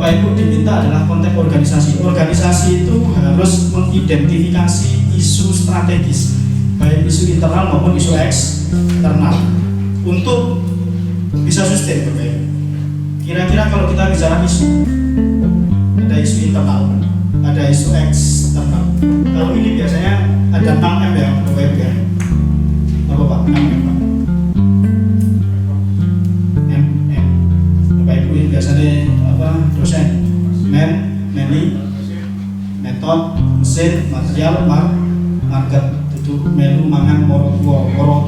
Bapak Ibu diminta adalah konteks organisasi. Organisasi itu harus mengidentifikasi isu strategis, baik isu internal maupun isu eksternal, untuk bisa sustain Bapak Ibu. Kira-kira kalau kita bicara isu, ada isu internal, ada isu eksternal. Kalau ini biasanya ada 6M ya Bapak Ibu ya. Apa Pak? 6M Pak. Bapak Ibu ini biasanya dosen, many, metode, mesin, material, market, duduk melu mangan moro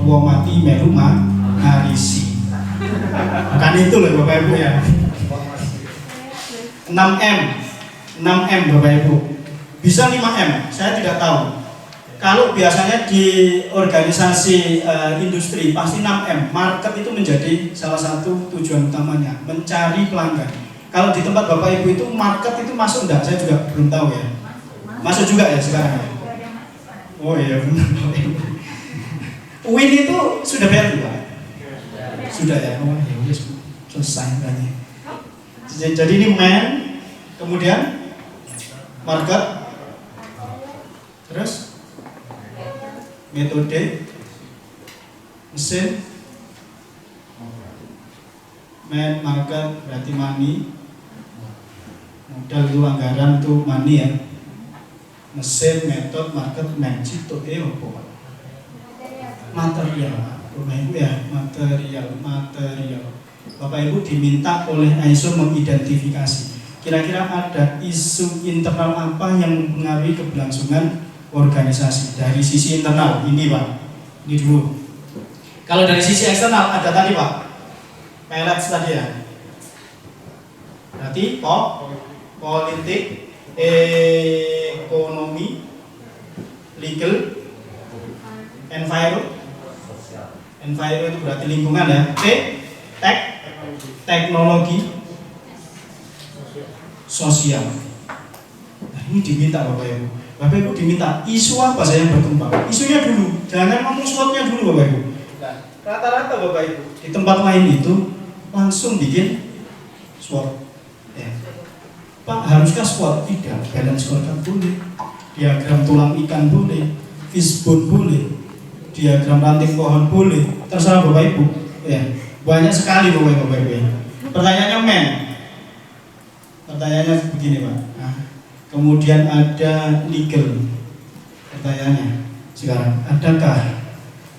tua mati melu ngarisi. Kan itu loh Bapak Ibu ya. 6M Bapak Ibu. Bisa 5M, saya tidak tahu. Kalau biasanya di organisasi industri pasti 6M. Market itu menjadi salah satu tujuan utamanya, mencari pelanggan. Kalau di tempat Bapak Ibu itu market itu masuk enggak? Saya juga belum tahu ya. Masuk juga ya sekarang ya? Oh iya benar. Win itu sudah bayar juga? Sudah ya? Oh ya selesai tanya. Jadi ini man, kemudian market, terus metode, mesin, man, market berarti money, modal itu anggaran itu money ya, mesin, metode, market, man, itu apa? Material, Bapak Ibu ya, material. Bapak Ibu diminta oleh ISO mengidentifikasi kira-kira ada isu internal apa yang mempengaruhi keberlangsungan organisasi. Dari sisi internal ini Pak, ini dulu. Kalau dari sisi eksternal ada tadi Pak, pelet tadi ya. Berarti politik, ekonomi, legal, enviro itu berarti lingkungan ya. Teknologi, sosial. Nah ini diminta Bapak Ibu. Bapak Ibu diminta isu apa saya yang berkembang. Isunya dulu, jangan ngomong SWOT-nya dulu Bapak Ibu. Nah, rata-rata Bapak Ibu di tempat lain itu langsung bikin SWOT. Ya. Pak, haruskah SWOT? Tidak. Balance scorecard boleh, diagram tulang ikan boleh, fishbone boleh, diagram ranting pohon boleh, terserah Bapak Ibu. Ya. Banyak sekali Bapak Ibu. Pertanyaannya pertanyaannya begini Pak. Nah, kemudian ada legal. Pertanyaannya sekarang, adakah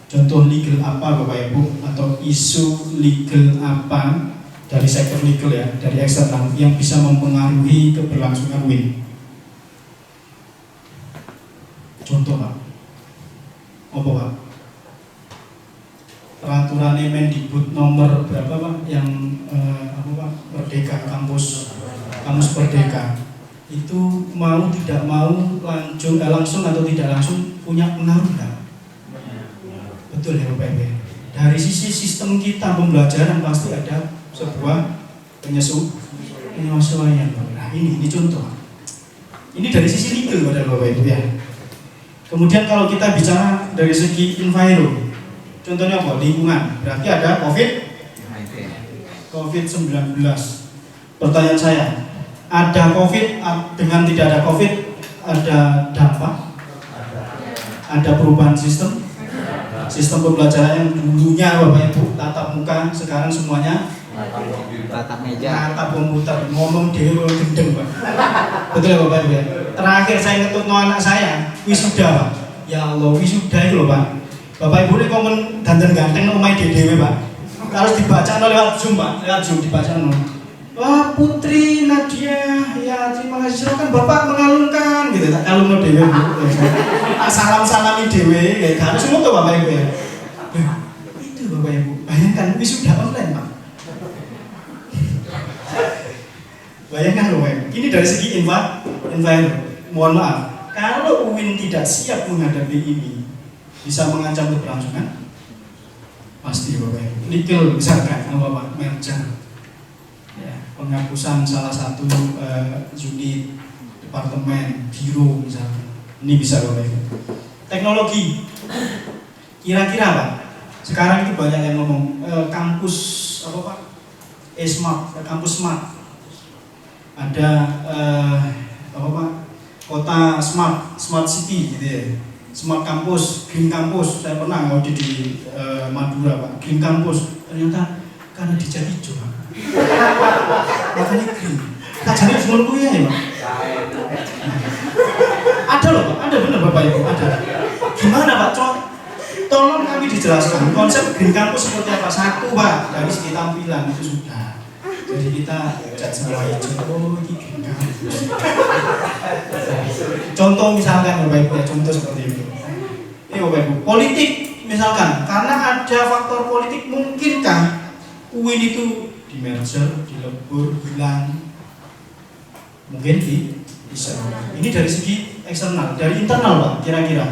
contoh legal apa Bapak Ibu atau isu legal apa dari sektor legal ya, dari eksternal yang bisa mempengaruhi keberlangsungan WIN? Contoh Pak. Apa Pak? Peraturan Mendikbud nomor berapa Pak yang apa Pak, Merdeka, kampus Merdeka itu mau tidak mau langsung atau tidak langsung punya pengaruh enggak? Betul ya Bapak Ibu. Dari sisi sistem kita pembelajaran pasti ada sebuah penyesuaian. Nah ini contoh. Ini dari sisi legal pada Bapak Ibu ya. Kemudian kalau kita bicara dari segi enviro, contohnya apa? Lingkungan. Berarti ada COVID-19. Pertanyaan saya, ada COVID dengan tidak ada COVID, ada dampak? Ada perubahan sistem pembelajaran yang dulunya Bapak Ibu tatap muka, sekarang semuanya tatap meja, tatap komputer, ngomong dewe gendeng Pak. Betul ya Bapak Ibu ya? Terakhir saya ngetutno anak saya wisuda Pak. Ya Allah, wisuda itu loh Pak. Bapak Ibu ini komen ganteng omai dewe Pak. Harus dibaca lewat Zoom Pak, lewat Zoom dibaca. Wah Putri Nadia, ya terima kasih, silakan Bapak mengalunkan gitu. Tak kalung dewe Bu. Salam-salami dewe, ya harus semua tuh Bapak Ibu ya. Itu Bapak Ibu, bayangkan wisuda online Pak. Bayangkan Bapak Ibu, ini dari segi environment. Mohon maaf, kalau UIN tidak siap menghadapi ini, bisa mengancam keberlangsungan? Pasti Bapak Ibu. Legal misalkan apa Pak, merger, ya, penghapusan salah satu unit, departemen, biro misalkan. Ini bisa Bapak Ibu. Teknologi, kira-kira Pak, sekarang itu banyak yang ngomong kampus apa Pak, smart, kampus smart. ada apa Pak? Kota smart city gitu ya. Smart kampus, green kampus. Saya pernah ngaudit di Madura Pak, green kampus. Ternyata karena dicat hijau Pak. Makanya green. Kajiannya semua kuliah ya Pak. Ada loh Pak, ada benar Bapak Ibu, ada. Gimana Pak? Tolong kami dijelaskan konsep green campus seperti apa. Satu Pak, dari segi tampilan itu sudah. Jadi kita cat semua hijau. Oh ini green campus. Contoh misalkan Bapak Ibu ya, contoh seperti itu. Ini Bapak Ibu, politik misalkan, karena ada faktor politik mungkinkah UIN itu di merger, dilebur, hilang? Mungkin bisa. Ini dari segi eksternal, dari internal Pak, kira-kira.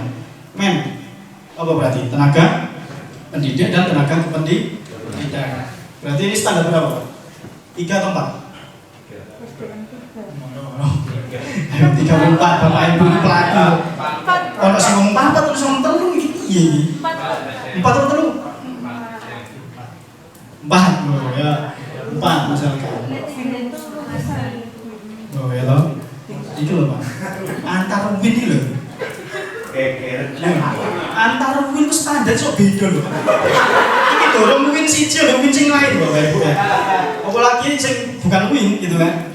Apa berarti? Tenaga pendidik dan tenaga kependidikan. Berarti ini standar berapa Pak? 3 atau 4? Ayo 34 Bapak Ibu pelaku. Kalau sing ngomong 4 terus ngomong 3 iki piye iki? 4 atau 3? 4 loh ya. 4 misalkan. Oh ya loh. Itu loh Pak. Antar UIN ini loh. Antar UIN itu standar sok beda loh. Ini dorong UIN siji loh, UIN sing lain Bapak Ibu ya. Apalagi sing bukan UIN gitu kan.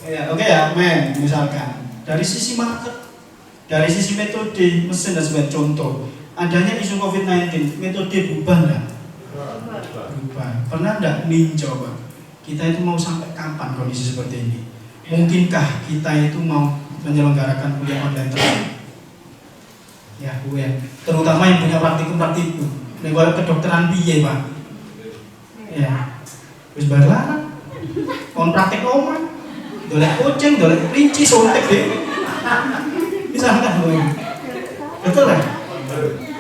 Ya, oke ya, misalkan dari sisi market, dari sisi metode, mesin dan sebagainya. Contoh, adanya isu COVID-19, metode berubah enggak? Berubah. Pernah enggak ninjau Pak? Kita itu mau sampai kapan kondisi seperti ini? Mungkinkah kita itu mau menyelenggarakan kuliah online terus? Ya, terutama yang punya praktikum. Lewat kedokteran piye, Pak? Ya. Wis barang. Kon praktek omah. Dolek kucing, dolek kelinci, sontek deh. Bisa kan? Betul kan?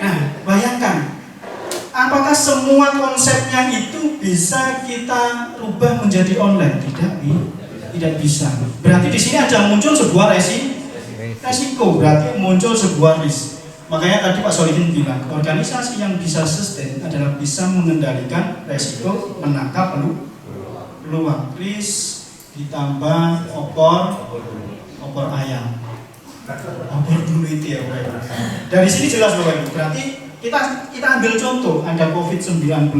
Nah, bayangkan. Apakah semua konsepnya itu bisa kita rubah menjadi online? Tidak bisa. Berarti di sini ada muncul sebuah resiko. Berarti muncul sebuah risk. Makanya tadi Pak Solihin bilang, organisasi yang bisa sustain adalah bisa mengendalikan resiko, menangkap peluang. Risk ditambah opor ayam. Opor dulu itu ya Bapak Ibu. Dari sini jelas Bapak Ibu. Berarti kita ambil contoh, ada COVID-19,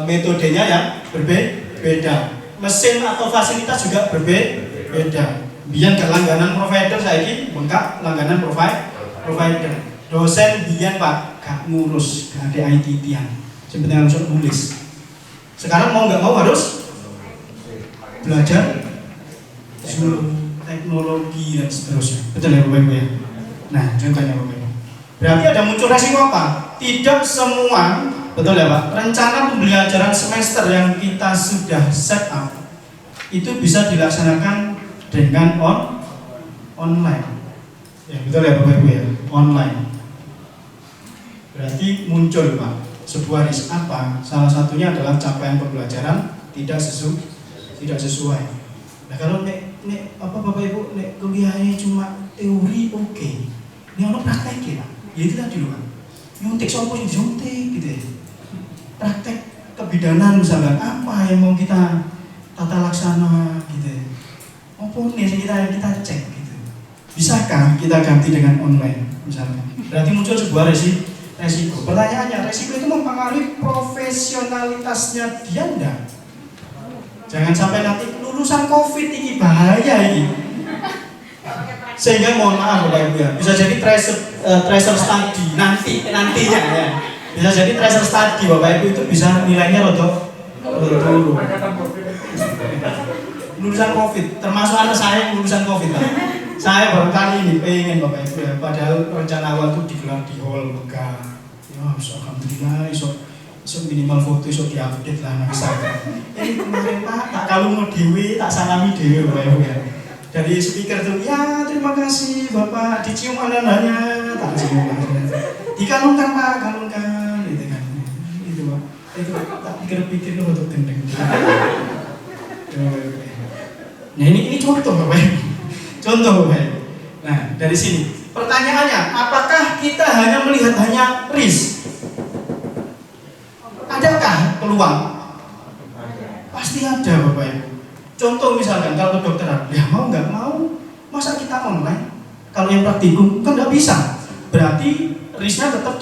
metodenya yang berbeda. Mesin atau fasilitas juga berbeda. Biar ke langganan provider saiki bengkak langganan provider. Dosen biar Pak gak ngurus, gak ada IT tiang. Sebenarnya harus nulis. Sekarang mau nggak mau harus belajar teknologi dan seterusnya. Betul ya Bapak Ibu ya? Nah, contohnya Bapak Ibu. Berarti ada muncul resiko apa? Tidak semua, betul ya Pak, rencana pembelajaran semester yang kita sudah set up itu bisa dilaksanakan dengan online. Ya, betul ya Bapak Ibu ya, online. Berarti muncul Pak, sebuah risk apa? Salah satunya adalah capaian pembelajaran tidak sesuai. Nah, kalau Bapak Ibu kuliahnya cuma teori oke. Ini ono praktek ya. Ya itu tadi loh Pak. Nyuntik sopo sing disuntik gitu ya. Praktek kebidanan misalkan apa yang mau kita tata laksana gitu ya. Apa nih kita cek gitu. Bisakah kita ganti dengan online misalnya? Berarti muncul sebuah resiko. Pertanyaannya, resiko itu mempengaruhi profesionalitasnya dia enggak? Jangan sampai nanti lulusan COVID ini bahaya ini. Sehingga mohon maaf Bapak Ibu ya, bisa jadi tracer study nantinya ya. Bisa jadi tracer study Bapak Ibu itu bisa nilainya rodok turun. Lulusan COVID, termasuk anak saya yang lulusan COVID Pak. Saya baru kali ini pengen Bapak Ibu ya, padahal rencana awal itu digelar di hall megah. Ya, alhamdulillah, so minimal foto so diupdate lah anak saya. Ini kemarin Pak, tak kalung dewi, tak salami dewi Bapak Ibu ya. Dari speaker tuh, ya terima kasih Bapak, dicium anaknya, tak cium anaknya. Dikalungkan Pak, kalungkan, gitu kan. Itu Pak, itu tak pikir-pikir lu untuk gendeng. Nah ini contoh Bapak Ibu. Contoh Bapak Ibu. Nah dari sini pertanyaannya, apakah kita hanya melihat hanya risk? Adakah peluang? Pasti ada Bapak Ibu. Contoh misalkan kalau kedokteran, ya mau nggak mau, masa kita online? Kalau yang praktikum kan nggak bisa. Berarti risknya tetap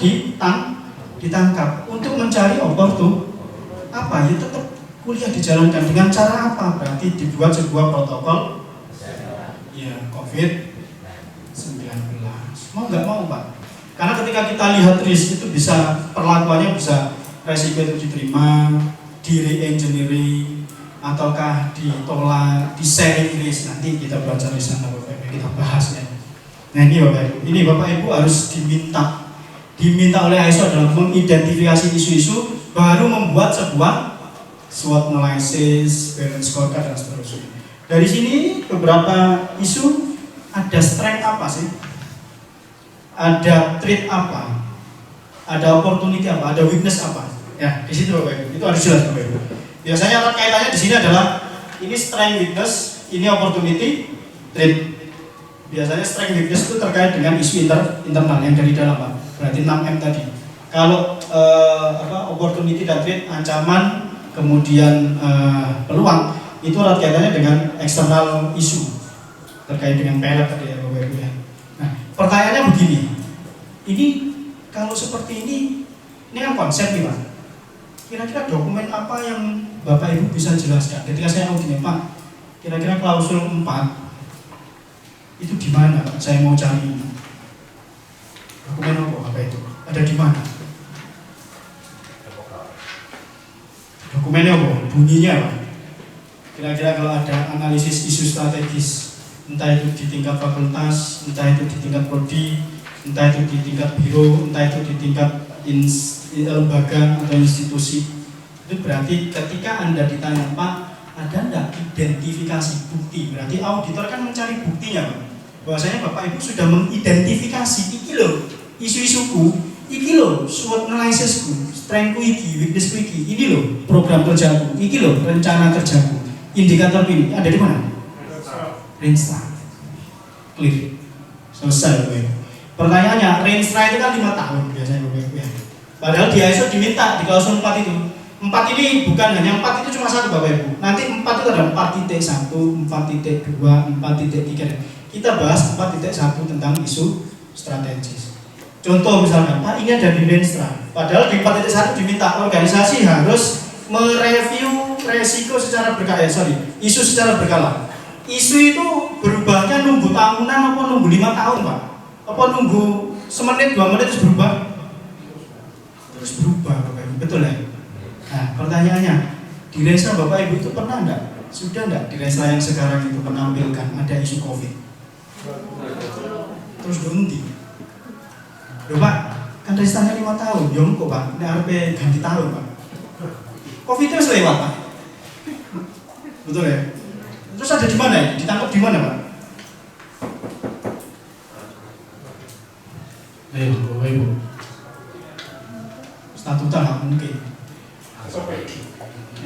ditangkap untuk mencari apa ya, tetap kuliah dijalankan dengan cara apa? Berarti dibuat sebuah protokol ya COVID-19. Mau nggak mau Pak? Karena ketika kita lihat risk itu bisa perlakuannya bisa resiko itu diterima, di re-engineering, ataukah ditolak, di sharing risk. Nanti kita baca di sana Bapak Ibu, kita bahas ya. Nah ini Bapak Ibu, ini Bapak Ibu harus diminta oleh ISO dalam mengidentifikasi isu-isu, baru membuat sebuah SWOT analysis, balance scorecard dan seterusnya. Dari sini beberapa isu, ada strength apa sih? Ada threat apa? Ada opportunity apa? Ada weakness apa? Ya, di situ Bapak Ibu. Itu harus jelas Bapak Ibu. Biasanya kaitannya di sini adalah ini strength weakness, ini opportunity, threat. Biasanya strength weakness itu terkait dengan isu internal yang dari dalam Pak. Berarti 6M tadi. Kalau opportunity dan threat, ancaman, kemudian peluang, itu erat kaitannya dengan eksternal isu terkait dengan pelet tadi ya Bapak Ibu ya. Nah, pertanyaannya begini. Ini kalau seperti ini kan konsep nih Pak. Kira-kira dokumen apa yang Bapak Ibu bisa jelaskan? Ketika saya auditnya Pak, kira-kira klausul 4 itu di mana Pak? Saya mau cari dokumen apa itu? Ada di mana? Dokumennya apa? Bunyinya Pak? Kira-kira kalau ada analisis isu strategis, entah itu di tingkat fakultas, entah itu di tingkat prodi, entah itu di tingkat biro, entah itu di tingkat lembaga atau institusi, itu berarti ketika Anda ditanya Pak, ada enggak identifikasi bukti? Berarti auditor kan mencari buktinya Pak. Bahwasanya Bapak Ibu sudah mengidentifikasi iki lho isu-isuku, iki lho SWOT analysisku, strengthku iki, weaknessku iki, ini lho program kerjaku, iki lho rencana kerjaku, indikator ini ada di mana? Renstra. Clear. Selesai Bapak Ibu. Pertanyaannya, Renstra itu kan 5 tahun biasanya Bapak Ibu ya. Padahal di ISO diminta di klausul 4 itu. 4 ini bukan hanya 4 itu cuma satu Bapak Ibu. Nanti 4 itu ada 4.1, 4.2, 4.3. Kita bahas 4.1 tentang isu strategis. Contoh misalkan, Pak ini ada di Renstra. Padahal di 4.1 diminta organisasi harus mereview resiko secara berkala. Isu secara berkala. Isu itu berubahnya nunggu tahunan apa nunggu 5 tahun Pak? Apa nunggu semenit 2 menit terus berubah? Terus berubah Bapak Ibu, betul ya? Nah pertanyaannya, di Renstra Bapak Ibu itu pernah enggak? Sudah enggak di Renstra yang sekarang itu menampilkan ada isu COVID? Terus berhenti. Loh Pak, kan Renstranya 5 tahun, ya kok Pak, ini RP ganti tahun Pak. COVID itu lewat Pak. Betul ya? Terus ada di mana ya? Ditangkap di mana Pak? Ayo Bapak Ibu. Statuta nggak mungkin.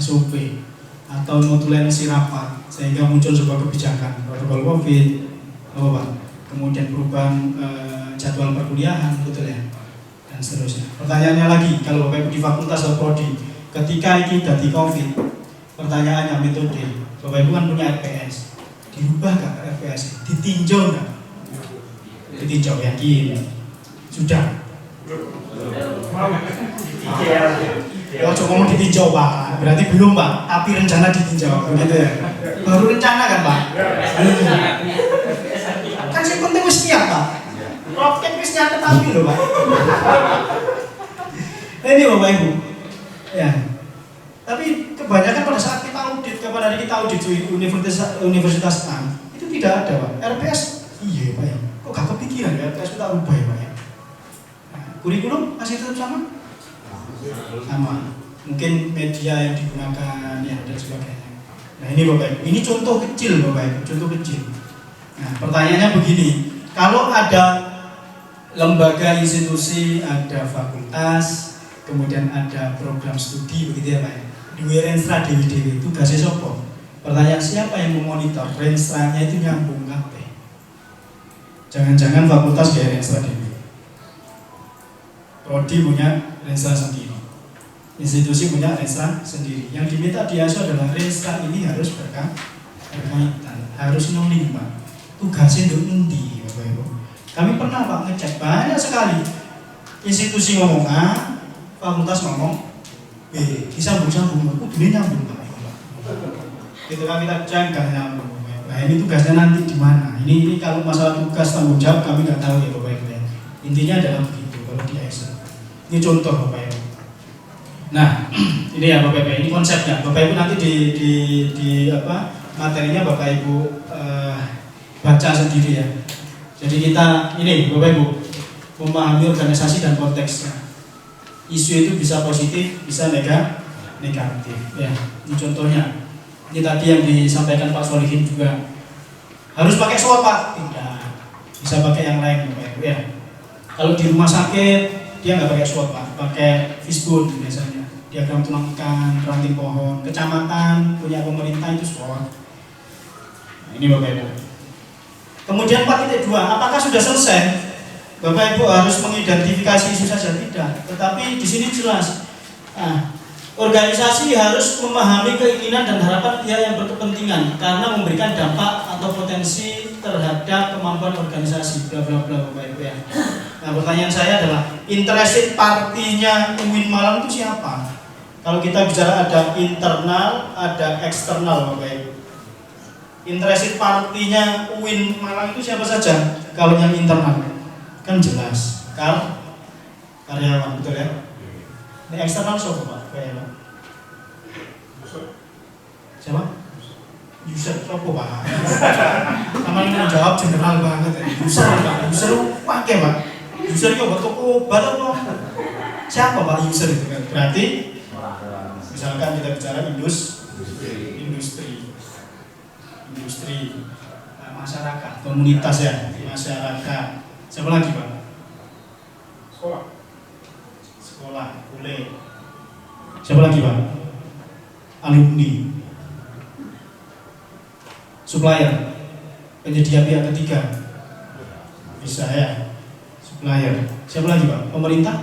SOP atau notulensi rapat sehingga muncul sebuah kebijakan protokol COVID, kemudian perubahan jadwal perkuliahan, betul ya, dan seterusnya. Pertanyaannya lagi, kalau Bapak Ibu di fakultas atau prodi, ketika ini dari COVID, pertanyaannya metode, Bapak Ibu kan punya RPS, dirubah nggak RPS? Ditinjau nggak? Ditinjau yakin? Sudah. Oh, cuma ngomong ditinjau Pak, berarti belum Pak, tapi rencana ditinjau, begitu ya? Baru rencana kan Pak? Kan yang penting wis siap Pak. Roket wis nyatet tapi loh Pak. Ini Bapak Ibu. Ya. Tapi kebanyakan pada saat kita audit, kapan hari kita audit di universitas A, itu tidak ada Pak. RPS, iya Pak ya. Kok gak kepikiran ya RPS kita rubah ya Pak ya? Kurikulum masih tetap sama? Sama. Mungkin media yang digunakan ya dan sebagainya. Nah ini Bapak Ibu, ini contoh kecil Bapak Ibu, contoh kecil. Nah pertanyaannya begini, kalau ada lembaga institusi, ada fakultas, kemudian ada program studi begitu ya Pak ya. Di Renstra Dewi tugasnya siapa? Pertanyaan siapa yang memonitor Renstranya itu nyambung kabeh? Jangan-jangan fakultas kayak Renstra Dewi. Prodi punya Renstra sendiri, institusi punya Renstra sendiri. Yang diminta di ISO adalah Renstra ini harus berkaitan, harus nuling Pak. Tugasnya untuk endi Bapak Ibu. Kami pernah Pak ngecek banyak sekali institusi ngomong A, fakultas ngomong B, disambung-sambung, kudune nyambung Pak. Gitu kan kita jaga nyambung. Nah ini tugasnya nanti di mana? Ini kalau masalah tugas tanggung jawab kami nggak tahu ya Bapak Ibu ya. Intinya adalah begitu kalau di Excel. Ini contoh Bapak Ibu. Nah ini ya Bapak Ibu, ini konsepnya. Bapak Ibu nanti di apa materinya Bapak Ibu baca sendiri ya. Jadi kita ini Bapak Ibu memahami organisasi dan konteksnya. Isu itu bisa positif, bisa negatif. Ya, ini contohnya. Ini tadi yang disampaikan Pak Solihin juga. Harus pakai SWOT Pak? Tidak. Bisa pakai yang lain Bapak Ibu ya. Kalau di rumah sakit dia nggak pakai SWOT Pak, pakai fishbone biasanya. Diagram tulang ikan, ranting pohon. Kecamatan punya pemerintah itu SWOT. Nah, ini Bapak Ibu. Kemudian 4.2, apakah sudah selesai? Bapak Ibu harus mengidentifikasi isu saja tidak, tetapi di sini jelas. Nah, organisasi harus memahami keinginan dan harapan pihak yang berkepentingan karena memberikan dampak atau potensi terhadap kemampuan organisasi. Bla bla bla Bapak Ibu ya. Nah, pertanyaan saya adalah interested partinya UIN Malang itu siapa? Kalau kita bicara ada internal, ada eksternal Bapak Ibu. Interested partinya UIN Malang itu siapa saja? Kalau yang internal kan jelas, karyawan betul ya. Ini eksternal siapa Pak? Karyawan. Siapa? User siapa Pak? Sama ini mau jawab general banget ya. User Pak, user pakai Pak. User itu buat toko obat atau siapa Pak user itu kan? Berarti misalkan kita bicara industri, masyarakat, komunitas ya, masyarakat. Siapa lagi Pak? Sekolah, boleh. Siapa lagi Pak? Alumni, supplier, penyedia pihak ketiga, bisa ya, supplier. Siapa lagi Pak? Pemerintah,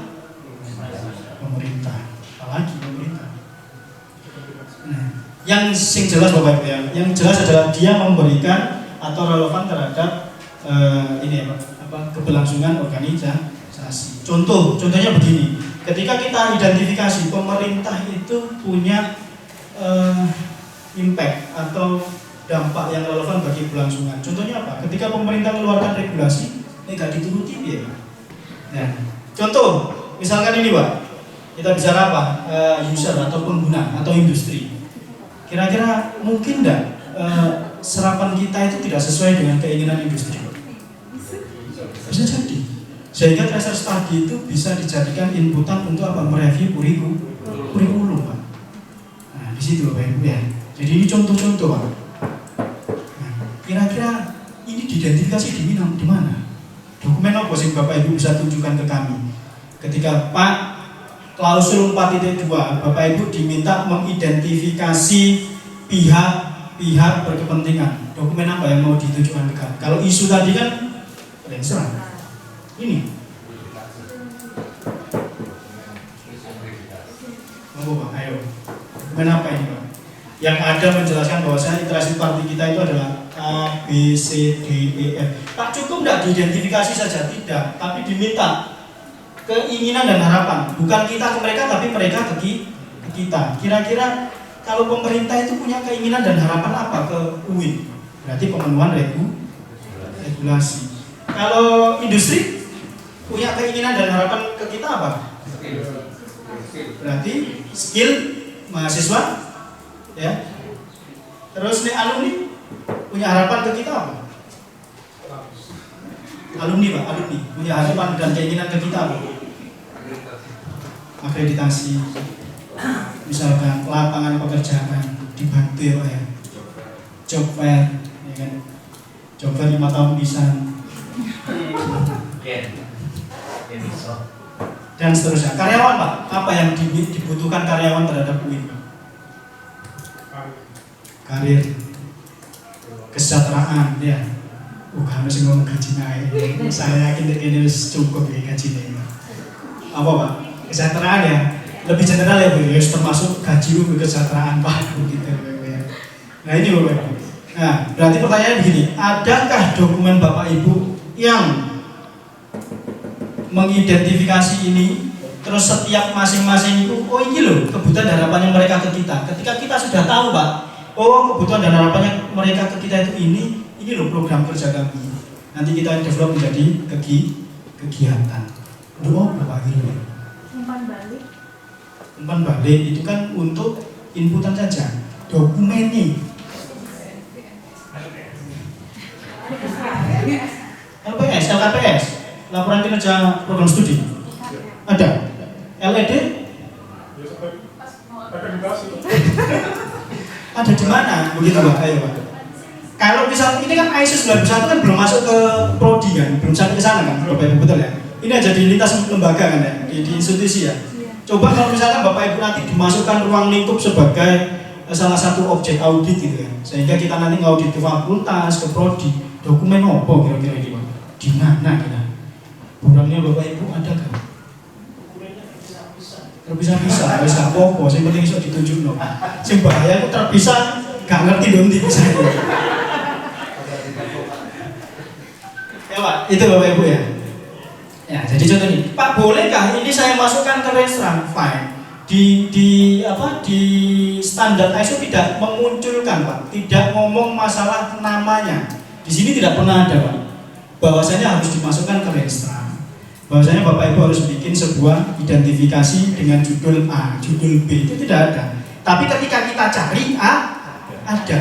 apalagi pemerintah. Nah, yang jelas Bapak Ibu ya, yang jelas adalah dia memberikan atau relevan terhadap ini apa keberlangsungan organisasi. Contohnya begini, ketika kita identifikasi pemerintah itu punya impact atau dampak yang relevan bagi keberlangsungan. Contohnya apa? Ketika pemerintah mengeluarkan regulasi, ini nggak dituruti ya. Nah, contoh, misalkan ini Pak, kita bicara apa? User atau pengguna atau industri. Kira-kira mungkin nggak serapan kita itu tidak sesuai dengan keinginan industri? Bisa jadi. Sehingga tracer study itu bisa dijadikan inputan untuk apa? Mereview kurikulum Pak. Nah, di situ Bapak Ibu ya. Jadi ini contoh-contoh Pak. Nah, kira-kira ini diidentifikasi di mana? Dokumen apa sih Bapak Ibu bisa tunjukkan ke kami? Ketika Pak klausul 4.2, Bapak Ibu diminta mengidentifikasi pihak berkepentingan. Dokumen apa yang mau ditujukan ke kami? Kalau isu tadi kan serang. Ini. Pak, ayo. Dokumen apa ini Pak? Yang ada menjelaskan bahwasanya interaksi parti kita itu adalah A, B, C, D, E, F. Tak cukup tidak diidentifikasi saja, tidak, tapi diminta keinginan dan harapan, bukan kita ke mereka tapi mereka ke kita. Kira-kira kalau pemerintah itu punya keinginan dan harapan apa ke UIN? Berarti pemenuhan regulasi. Kalau industri punya keinginan dan harapan ke kita apa? Berarti skill mahasiswa, ya. Terus nih alumni punya harapan ke kita apa? Alumni punya harapan dan keinginan ke kita apa? Akreditasi, misalkan lapangan pekerjaan dibantu ya, job fair, ya kan? Job fair 5 tahun bisa, dan seterusnya. Karyawan Pak, apa yang dibutuhkan karyawan terhadap UIN? Karir, kesejahteraan, ya. Bukan mesti ngomong gaji naik. Saya yakin ini cukup ya gajinya. Apa Pak? Kesejahteraan ya. Lebih general ya Bu, ya termasuk gaji kesejahteraan Pak, begitu ya. Nah ini Bapak. Nah, berarti pertanyaannya begini, adakah dokumen Bapak Ibu yang mengidentifikasi ini, terus setiap masing-masing itu, oh ini loh kebutuhan dan harapannya mereka ke kita. Ketika kita sudah tahu Pak, oh kebutuhan dan harapannya mereka ke kita itu ini loh program kerja kami. Nanti kita develop menjadi kegiatan. Oh Bapak Ibu. Umpan balik itu kan untuk inputan saja. Dokumen nih. LPS, LKPS, laporan kinerja program studi. Ada. LED? Ada di mana? Begitu Pak, ayo Pak. Kalau misal ini kan ISO 91 kan belum masuk ke prodi kan, belum sampai ke sana kan, Bapak Ibu, betul ya? Ini aja di lintas lembaga kan ya, di institusi ya. Coba kalau misalkan Bapak Ibu nanti dimasukkan ruang lingkup sebagai salah satu objek audit gitu ya, sehingga kita nanti ngaudit ke fakultas, ke prodi, dokumen apa kira-kira ini Pak? Di mana kita? Programnya Bapak Ibu ada kan? Terpisah-pisah, wis gak apa-apa, sing penting iso ditunjukno. Sing bahaya aku terpisah, gak ngerti dong di bisa. Ya Pak, itu Bapak Ibu ya. Ya, jadi contoh nih, Pak bolehkah ini saya masukkan ke restoran? Fine. Di standar ISO tidak memunculkan Pak, tidak ngomong masalah namanya. Di sini tidak pernah ada Pak, bahwasanya harus dimasukkan ke restoran. Bahwasanya Bapak Ibu harus bikin sebuah identifikasi dengan judul A, judul B, itu tidak ada. Tapi ketika kita cari A, ada.